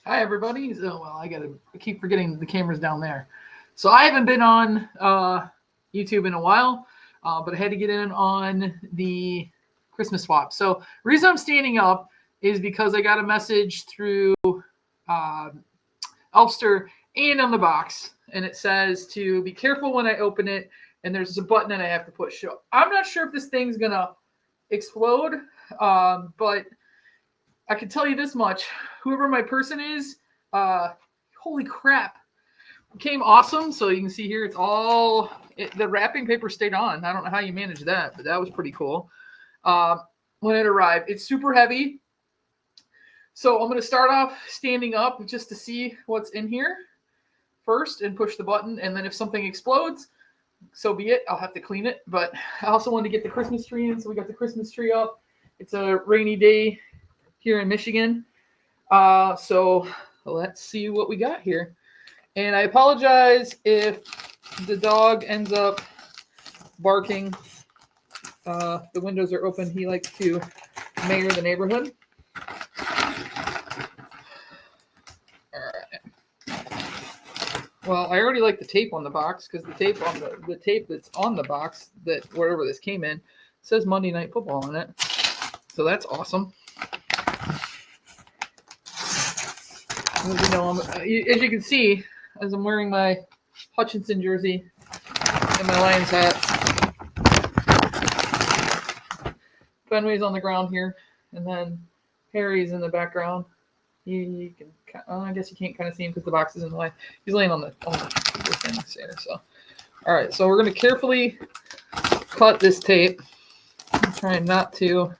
Hi, everybody. Oh, well, I keep forgetting the camera's down there. So I haven't been on YouTube in a while, but I had to get in on the Christmas swap. So the reason I'm standing up is because I got a message through uh, Elfster and on the box, and it says to be careful when I open it, and there's a button that I have to push. So I'm not sure if this thing's going to explode, but I can tell you this much. Whoever my person is, holy crap, it came awesome. So you can see here, the wrapping paper stayed on. I don't know how you managed that, but that was pretty cool. When it arrived, it's super heavy. So I'm going to start off standing up just to see what's in here first and push the button. And then if something explodes, so be it. I'll have to clean it. But I also wanted to get the Christmas tree in. So we got the Christmas tree up. It's a rainy day here in Michigan. So let's see what we got here. And I apologize if the dog ends up barking. The windows are open. He likes to mayor the neighborhood. All right. Well, I already like the tape on the box because the tape that's on the box, that wherever this came in, says Monday Night Football on it. So that's awesome. As you can see, as I'm wearing my Hutchinson jersey and my Lions hat, Fenway's on the ground here, and then Harry's in the background. You can, I guess you can't kind of see him because the box is in the way. He's laying on the things there. So, all right. So we're going to carefully cut this tape. I'm trying not to.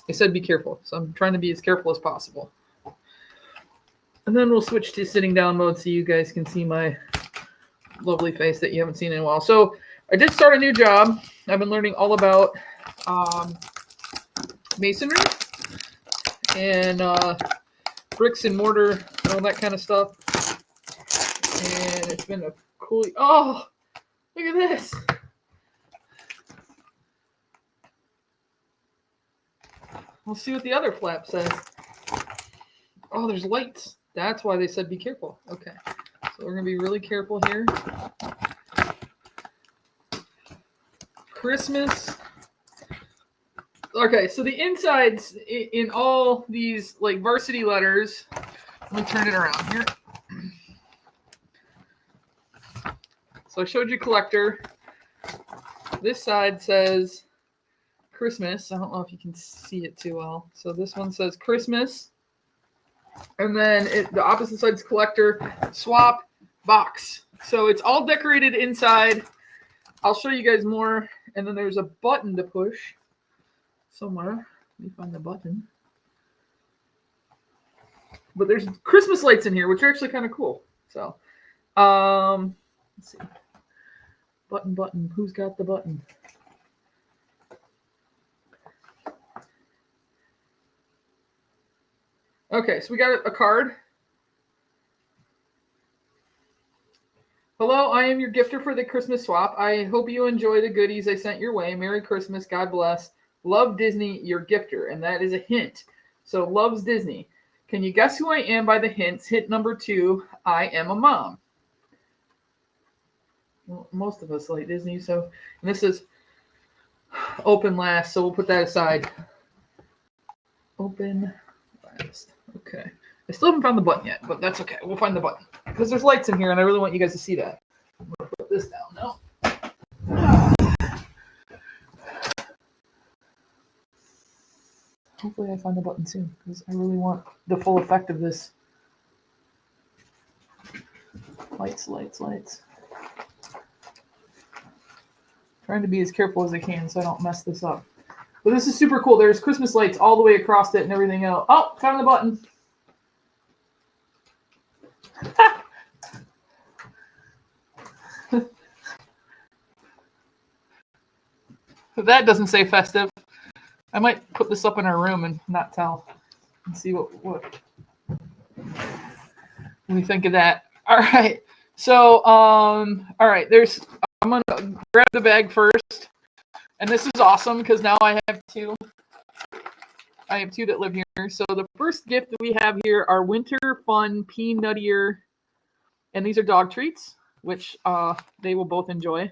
They said be careful, so I'm trying to be as careful as possible. And then we'll switch to sitting down mode so you guys can see my lovely face that you haven't seen in a while. So I did start a new job. I've been learning all about masonry and bricks and mortar and all that kind of stuff. And it's been a cool... Oh, look at this. We'll see what the other flap says. Oh, there's lights. That's why they said be careful. Okay. So we're going to be really careful here. Christmas. Okay, so the insides in all these like varsity letters. Let me turn it around here. So I showed you collector. This side says Christmas. I don't know if you can see it too well. So this one says Christmas. And then the opposite side is collector, swap, box. So it's all decorated inside. I'll show you guys more. And then there's a button to push somewhere. Let me find the button. But there's Christmas lights in here, which are actually kind of cool. So, let's see. Button. Who's got the button? Okay, so we got a card. Hello, I am your gifter for the Christmas swap. I hope you enjoy the goodies I sent your way. Merry Christmas. God bless. Love Disney, your gifter. And that is a hint. So loves Disney. Can you guess who I am by the hints? Hint number 2, I am a mom. Well, most of us like Disney. So, and this is open last, so we'll put that aside. Open last. Okay. I still haven't found the button yet, but that's okay. We'll find the button. Because there's lights in here, and I really want you guys to see that. I'm going to put this down now. Hopefully I find the button soon, because I really want the full effect of this. Lights. Trying to be as careful as I can so I don't mess this up. But this is super cool. There's Christmas lights all the way across it and everything else. Oh, found the button. If that doesn't say festive, I might put this up in our room and not tell and see what we think of that. All right. So, all right, I'm going to grab the bag first. And this is awesome because now I have two I have two that live here. So the first gift that we have here are Winter Fun Peanuttier, and these are dog treats, which they will both enjoy.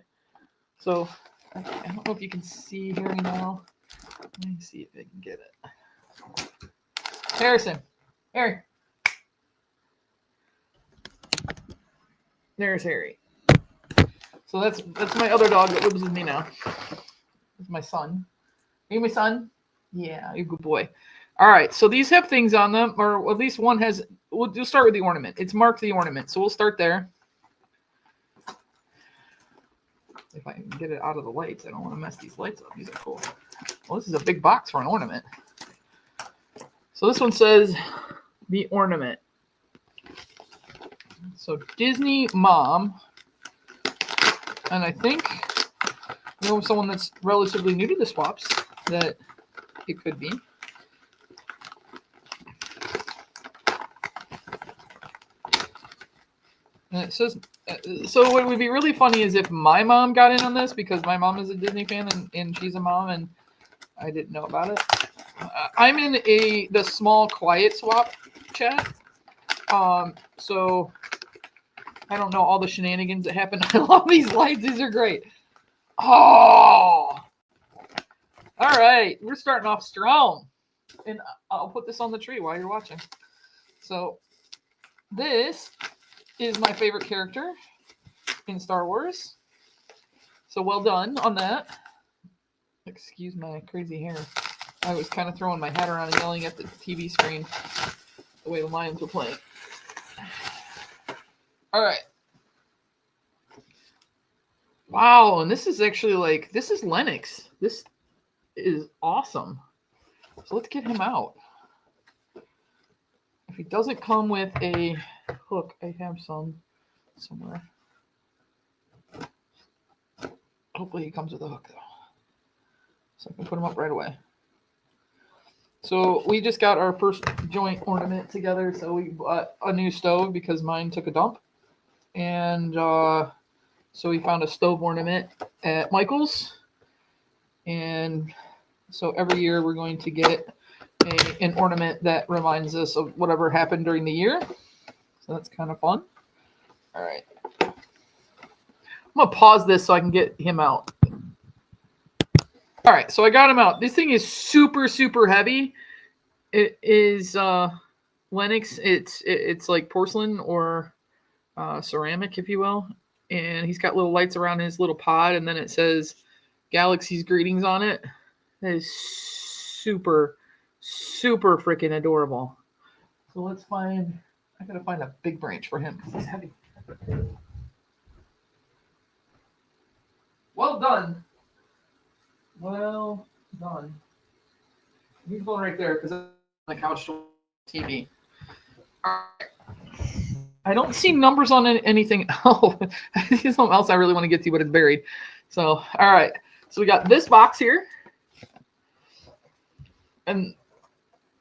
So I don't know if you can see here now. Let me see if I can get it. Harrison, Harry. There's Harry. So that's my other dog that lives with me now. That's my son. Are you my son? Yeah, you're a good boy. All right, so these have things on them, or at least one has. We'll start with the ornament. It's marked the ornament, so we'll start there. If I can get it out of the lights, I don't want to mess these lights up. These are cool. Well, this is a big box for an ornament. So this one says the ornament. So Disney Mom, and I think someone that's relatively new to the swaps that it could be. And it says, so what would be really funny is if my mom got in on this, because my mom is a Disney fan and she's a mom and I didn't know about it. I'm in the small quiet swap chat. So I don't know all the shenanigans that happen. I love these lights. These are great. Oh, all right. We're starting off strong. And I'll put this on the tree while you're watching. So this is my favorite character in Star Wars. So well done on that. Excuse my crazy hair. I was kind of throwing my hat around and yelling at the TV screen the way the Lions were playing. All right. Wow, and this is actually this is Lennox. This is awesome. So let's get him out. If he doesn't come with a hook, I have some somewhere. Hopefully he comes with a hook, though. So I can put him up right away. So we just got our first joint ornament together. So we bought a new stove because mine took a dump. And so we found a stove ornament at Michael's. And so every year we're going to get an ornament that reminds us of whatever happened during the year. So that's kind of fun. All right. I'm going to pause this so I can get him out. All right, so I got him out. This thing is super, super heavy. It is Lennox. It's like porcelain or ceramic, if you will. And he's got little lights around his little pod, and then it says Galaxy's Greetings on it. That is super, super freaking adorable. So let's find, I gotta find a big branch for him because he's heavy. Well done. Well done. He's going right there because I'm on the couch to TV. All right. I don't see numbers on anything. Oh, I see something else I really want to get to, but it's buried. So, all right. So we got this box here. And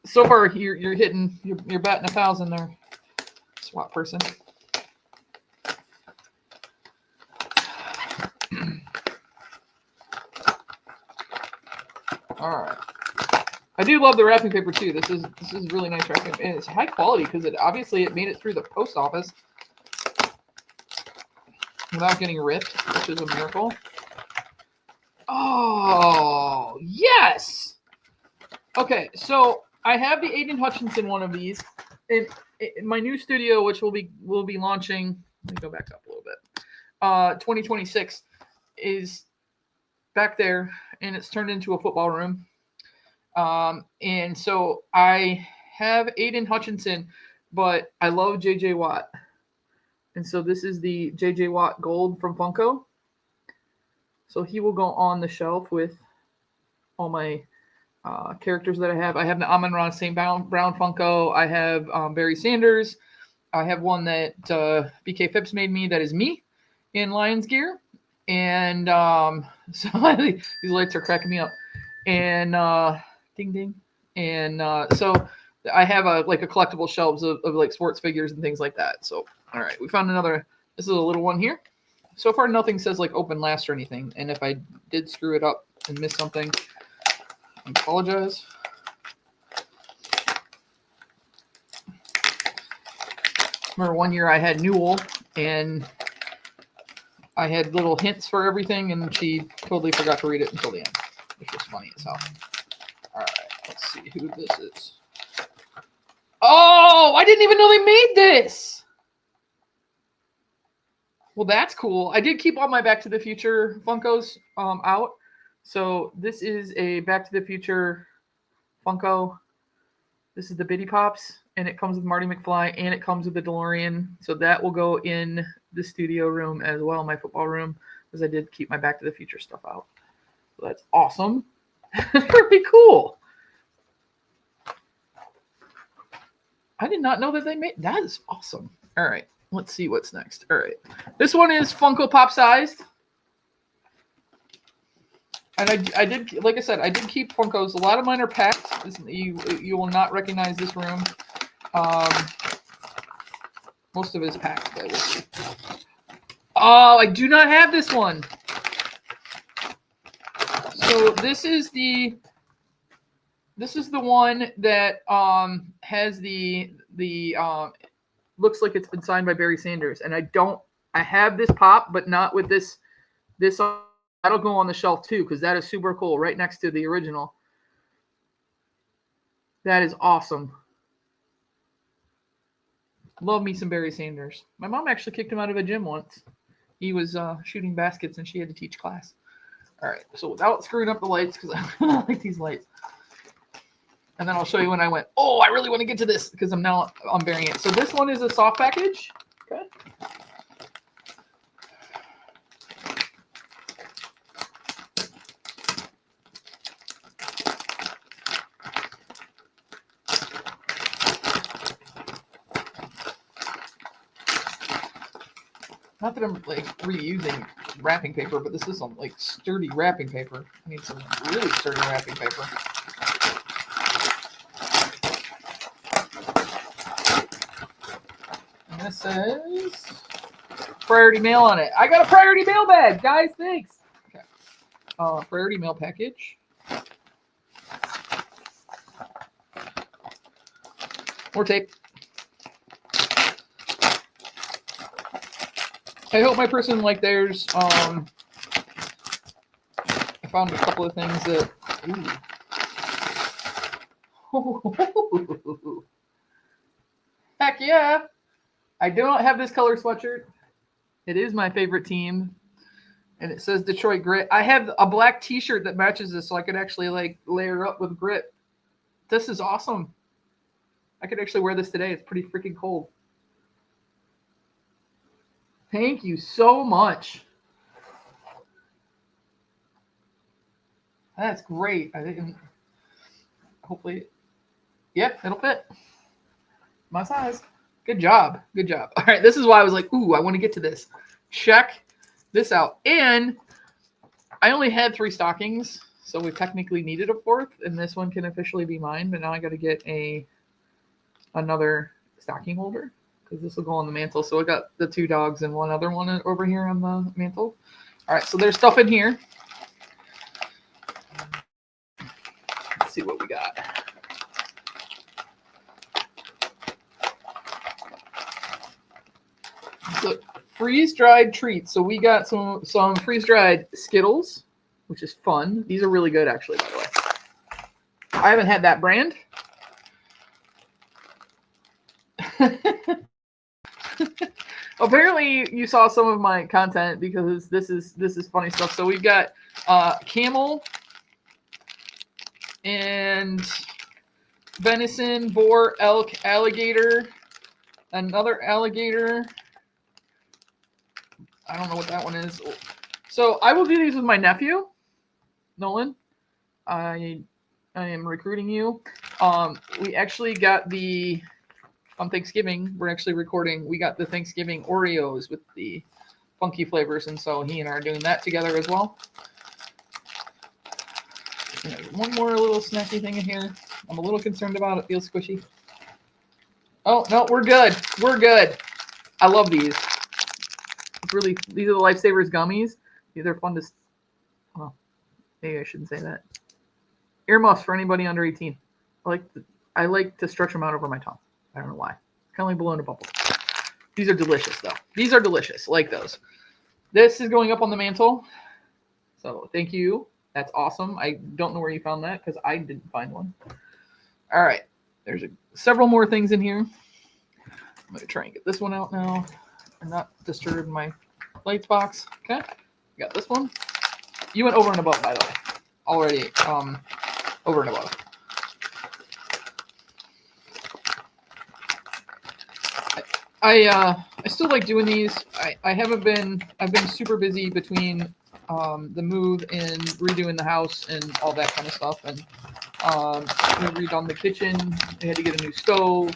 so far, you're hitting, you're batting 1,000 there, swap person. All right. I do love the wrapping paper too. This is really nice wrapping, and it's high quality because it made it through the post office without getting ripped, which is a miracle. Oh yes. Okay, so I have the Aiden Hutchinson one of these in my new studio, which will be launching. Let me go back up a little bit. 2026 is back there, and it's turned into a football room. And so I have Aiden Hutchinson, but I love JJ Watt. And so this is the JJ Watt Gold from Funko. So he will go on the shelf with all my characters that I have. I have the Amon-Ra St. Brown Funko. I have Barry Sanders. I have one that BK Phipps made me that is me in Lions gear. And so these lights are cracking me up. And ding ding. And so I have a collectible shelves of like sports figures and things like that. So all right, we found another. This is a little one here. So far nothing says like open last or anything. And if I did screw it up and miss something, I apologize. remember one year I had Newell, and I had little hints for everything, and she totally forgot to read it until the end, which was funny as hell. All right, let's see who this is. Oh, I didn't even know they made this. Well, that's cool. I did keep all my Back to the Future Funkos out. So this is a Back to the Future Funko. This is the Bitty Pops, and it comes with Marty McFly, and it comes with the DeLorean. So that will go in the studio room as well, my football room, because I did keep my Back to the Future stuff out. So that's awesome. Pretty cool. I did not know that they made that. Is awesome. All right, let's see what's next. All right, this one is Funko Pop sized. And I did, like I said, I did keep Funkos. A lot of mine are packed. You will not recognize this room. Most of it is packed. But we'll see. Oh, I do not have this one. So this is the one that has the looks like it's been signed by Barry Sanders, and I have this pop, but not with this. That'll go on the shelf too, because that is super cool, right next to the original. That is awesome. Love me some Barry Sanders. My mom actually kicked him out of a gym once. He was shooting baskets, and she had to teach class. All right, so without screwing up the lights, because I don't like these lights. And then I'll show you when I went, oh, I really want to get to this, because I'm now unburying it. So this one is a soft package. Okay. Not that I'm like reusing wrapping paper, but this is some like sturdy wrapping paper. I need some really sturdy wrapping paper. And this says priority mail on it. I got a priority mail bag, guys. Thanks. Okay. Priority mail package. More tape. I hope my person liked theirs. I found a couple of things that. Ooh. Heck yeah! I do not have this color sweatshirt. It is my favorite team, and it says Detroit Grit. I have a black T-shirt that matches this, so I could actually like layer up with grit. This is awesome. I could actually wear this today. It's pretty freaking cold. Thank you so much. That's great. I think hopefully, yep, it'll fit my size. Good job. Good job. All right, this is why I was like, ooh, I want to get to this. Check this out. And I only had 3 stockings, so we technically needed a 4th, and this one can officially be mine. But now I got to get another stocking holder, because this will go on the mantle. So I got the 2 dogs and one other one over here on the mantle. All right, so there's stuff in here. Let's see what we got. So freeze-dried treats. So we got some freeze-dried Skittles, which is fun. These are really good, actually, by the way. I haven't had that brand. Apparently you saw some of my content, because this is funny stuff. So we've got camel and venison, boar, elk, alligator, another alligator. I don't know what that one is. So I will do these with my nephew, Nolan. I am recruiting you. We actually got on Thanksgiving, we're actually recording. We got the Thanksgiving Oreos with the funky flavors, and so he and I are doing that together as well. One more little snacky thing in here. I'm a little concerned about it. Feels squishy. Oh no, we're good. We're good. I love these. It's really, these are the Lifesavers gummies. These are fun to. Well, maybe I shouldn't say that. Earmuffs for anybody under 18. I like to stretch them out over my tongue. I don't know why. Kind of like blowing a bubble. These are delicious, though. These are delicious. Like those. This is going up on the mantle. So thank you. That's awesome. I don't know where you found that because I didn't find one. All right. There's several more things in here. I'm going to try and get this one out now and not disturb my lights box. Okay. Got this one. You went over and above, by the way. Already over and above. I still like doing these. I've been super busy between the move and redoing the house and all that kind of stuff. And we redone the kitchen. I had to get a new stove.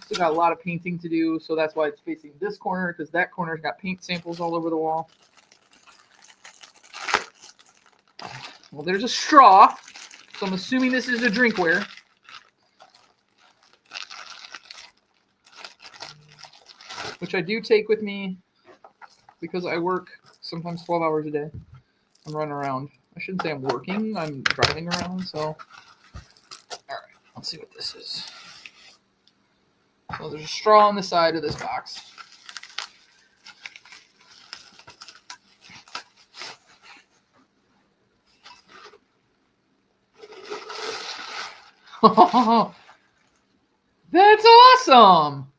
Still got a lot of painting to do, so that's why it's facing this corner, because that corner's got paint samples all over the wall. Well, there's a straw, so I'm assuming this is a drinkware. Which I do take with me because I work sometimes 12 hours a day. I'm running around. I shouldn't say I'm working, I'm driving around, so. All right, let's see what this is. So there's a straw on the side of this box. That's awesome!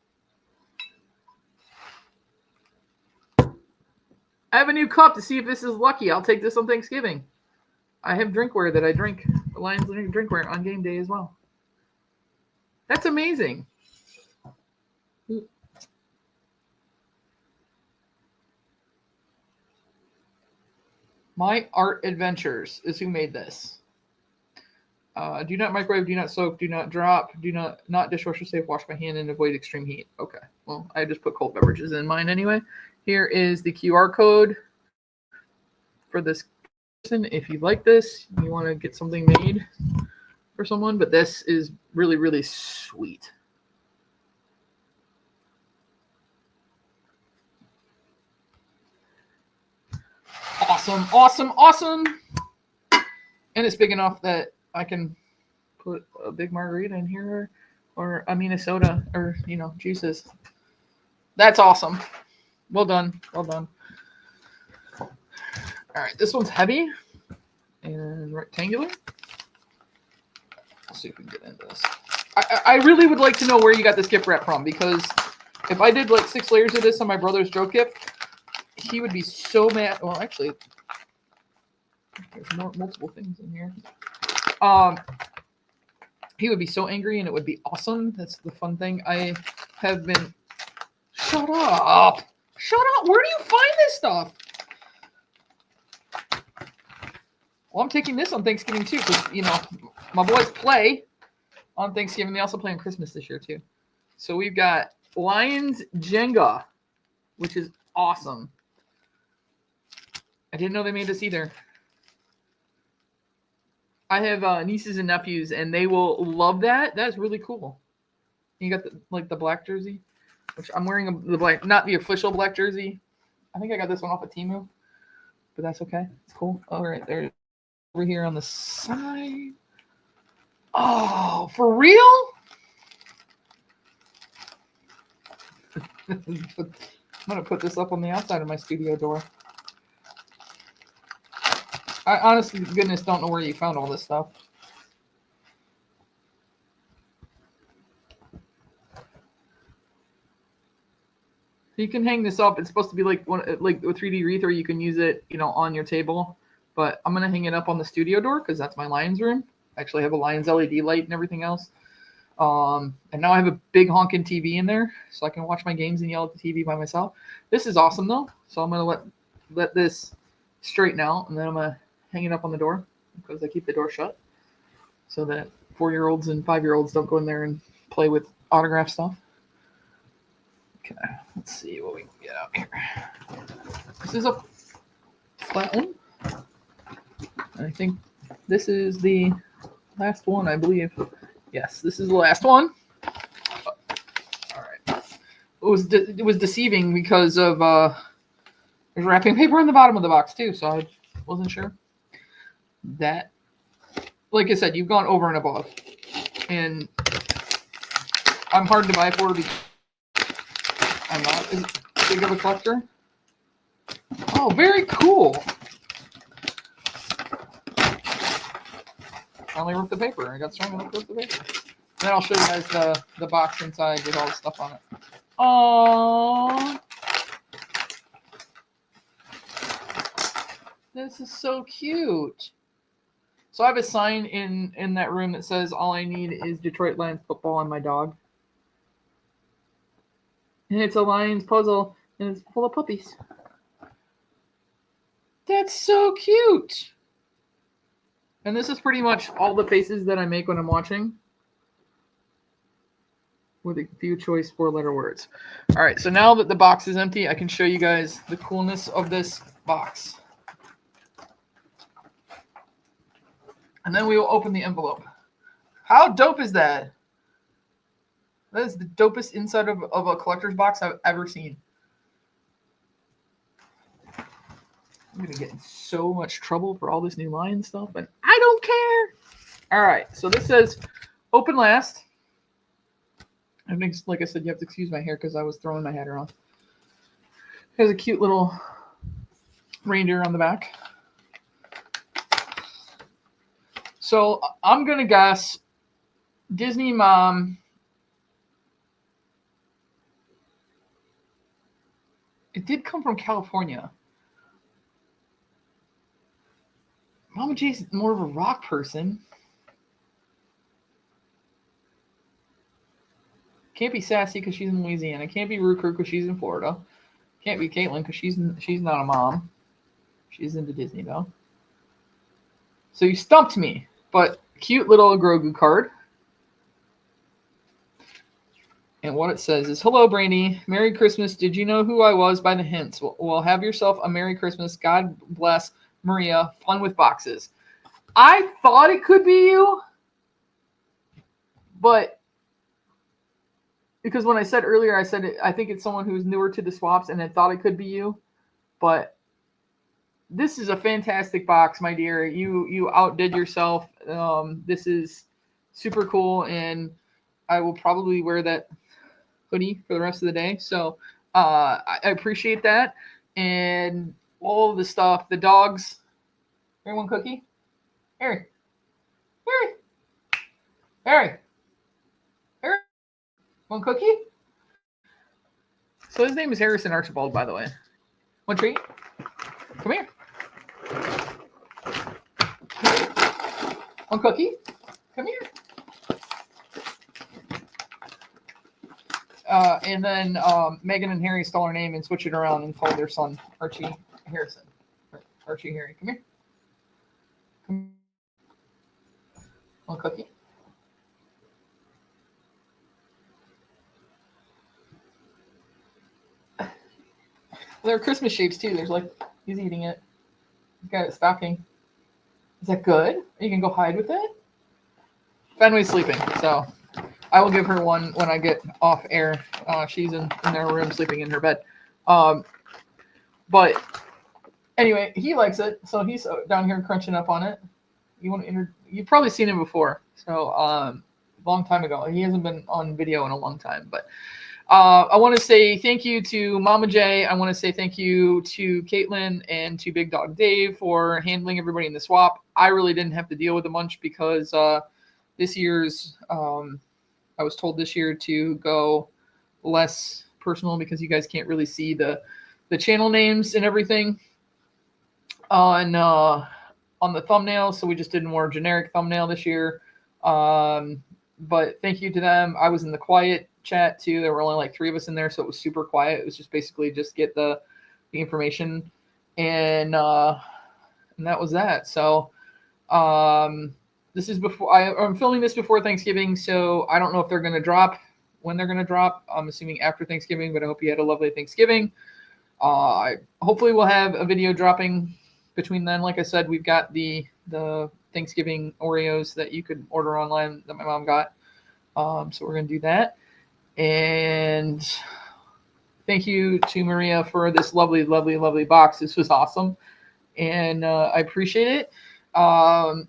I have a new cup to see if this is lucky. I'll take this on Thanksgiving. I have drinkware that I drink. Lions drinkware on game day as well. That's amazing. My Art Adventures is who made this. Do not microwave, do not soak, do not drop, do not dishwasher safe, wash by hand, and avoid extreme heat. Okay, well, I just put cold beverages in mine anyway. Here is the QR code for this person. If you like this, you want to get something made for someone, but this is really, really sweet. Awesome, awesome, awesome. And it's big enough that I can put a big margarita in here or a soda or, juices. That's awesome. Well done. Well done. All right, this one's heavy and rectangular. Let's see if we can get into this. I really would like to know where you got this gift wrap from, because if I did like 6 layers of this on my brother's joke gift, he would be so mad. Well, actually, there's multiple things in here. He would be so angry, and it would be awesome. That's the fun thing. I have been. Shut up! Shut up! Where do you find this stuff? Well, I'm taking this on Thanksgiving too, because my boys play on Thanksgiving. They also play on Christmas this year too. So we've got Lions Jenga, which is awesome. I didn't know they made this either. I have nieces and nephews, and they will love that. That's really cool. You got the black jersey, which I'm wearing the black, not the official black jersey. I think I got this one off of Temu, but that's okay. It's cool. All right, there, over here on the side. Oh, for real? I'm gonna put this up on the outside of my studio door. I honestly, goodness, don't know where you found all this stuff. You can hang this up. It's supposed to be like a 3D wreath, or you can use it, on your table. But I'm gonna hang it up on the studio door because that's my Lions room. I actually have a Lions LED light and everything else. And now I have a big honking TV in there, so I can watch my games and yell at the TV by myself. This is awesome though. So I'm gonna let this straighten out, and then I'm gonna hang it up on the door because I keep the door shut so that 4-year-olds and 5-year-olds don't go in there and play with autograph stuff. Okay, let's see what we can get out here. This is a flat one. And I think this is the last one, I believe. Yes, this is the last one. All right. It was deceiving because of there's wrapping paper on the bottom of the box too, so I wasn't sure. That, like I said, you've gone over and above. And I'm hard to buy for because I'm not as big of a collector. Oh, very cool. I only ripped the paper. I got strong enough to rip the paper. And then I'll show you guys the box inside with all the stuff on it. Aww. This is so cute. So I have a sign in that room that says all I need is Detroit Lions football and my dog. And it's a Lions puzzle and it's full of puppies. That's so cute. And this is pretty much all the faces that I make when I'm watching, with a few choice 4-letter words. All right, so now that the box is empty, I can show you guys the coolness of this box. And then we will open the envelope. How dope is that? That is the dopest inside of a collector's box I've ever seen. I'm going to get in so much trouble for all this new Lion stuff, but I don't care. All right, so this says open last. I think, like I said, you have to excuse my hair because I was throwing my hat around. There's a cute little reindeer on the back. So I'm going to guess Disney Mom. It did come from California. Mama J's more of a rock person. Can't be Sassy because she's in Louisiana. Can't be Ruker because she's in Florida. Can't be Caitlyn because she's not a mom. She's into Disney though. So you stumped me, but cute little Grogu card. And what it says is, hello, Brandy. Merry Christmas. Did you know who I was by the hints? Well, have yourself a Merry Christmas. God bless, Maria. Fun with boxes. I thought it could be you, but because when I said earlier, I said I think it's someone who's newer to the swaps, and I thought it could be you. But this is a fantastic box, my dear. You outdid yourself. This is super cool, and I will probably wear that hoodie for the rest of the day. So I appreciate that. And all of the stuff, the dogs. Here, one cookie. Harry. Harry. Harry. Harry. One cookie. So his name is Harrison Archibald, by the way. One treat. Come here. One cookie. Come here. And then Megan and Harry stole her name and switched it around and called their son Archie Harrison. Archie Harry. Come here. Come here. One cookie. There are Christmas shapes too. There's like, he's eating it. He's got it stocking. Is that good? You can go hide with it? Fenway's sleeping, so I will give her one when I get off air. She's in their room sleeping in her bed. But anyway, he likes it, so he's down here crunching up on it. You've probably seen him before, so long time ago. He hasn't been on video in a long time, but I want to say thank you to Mama J. I want to say thank you to Caitlyn and to Big Dog Dave for handling everybody in the swap. I really didn't have to deal with a bunch because this year's I was told this year to go less personal because you guys can't really see the channel names and everything on the thumbnail, so we just did a more generic thumbnail this year. But thank you to them. I was in the quiet chat too. There were only like 3 of us in there, so it was super quiet. It was just basically just get the information, and that was that. So this is before I'm filming this before Thanksgiving, so I don't know if they're going to drop, when they're going to drop. I'm assuming after Thanksgiving, but I hope you had a lovely Thanksgiving. Hopefully we'll have a video dropping between then. Like I said, we've got the Thanksgiving Oreos that you could order online that my mom got. So we're going to do that. And thank you to Maria for this lovely, lovely, lovely box. This was awesome, and I appreciate it.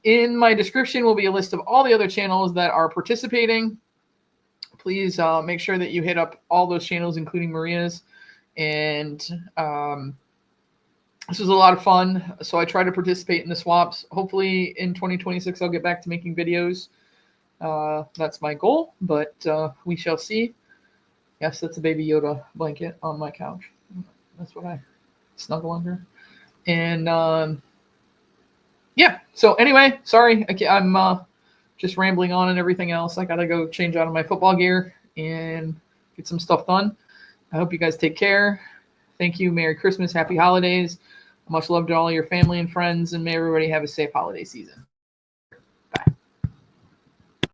In my description will be a list of all the other channels that are participating. please make sure that you hit up all those channels, including Maria's. And this was a lot of fun. So I try to participate in the swaps. Hopefully in 2026, I'll get back to making videos. That's my goal, but we shall see. Yes, that's a Baby Yoda blanket on my couch. That's what I snuggle under. And yeah, so anyway, sorry, I'm just rambling on and everything else. I got to go change out of my football gear and get some stuff done. I hope you guys take care. Thank you. Merry Christmas. Happy holidays. Much love to all your family and friends, and may everybody have a safe holiday season.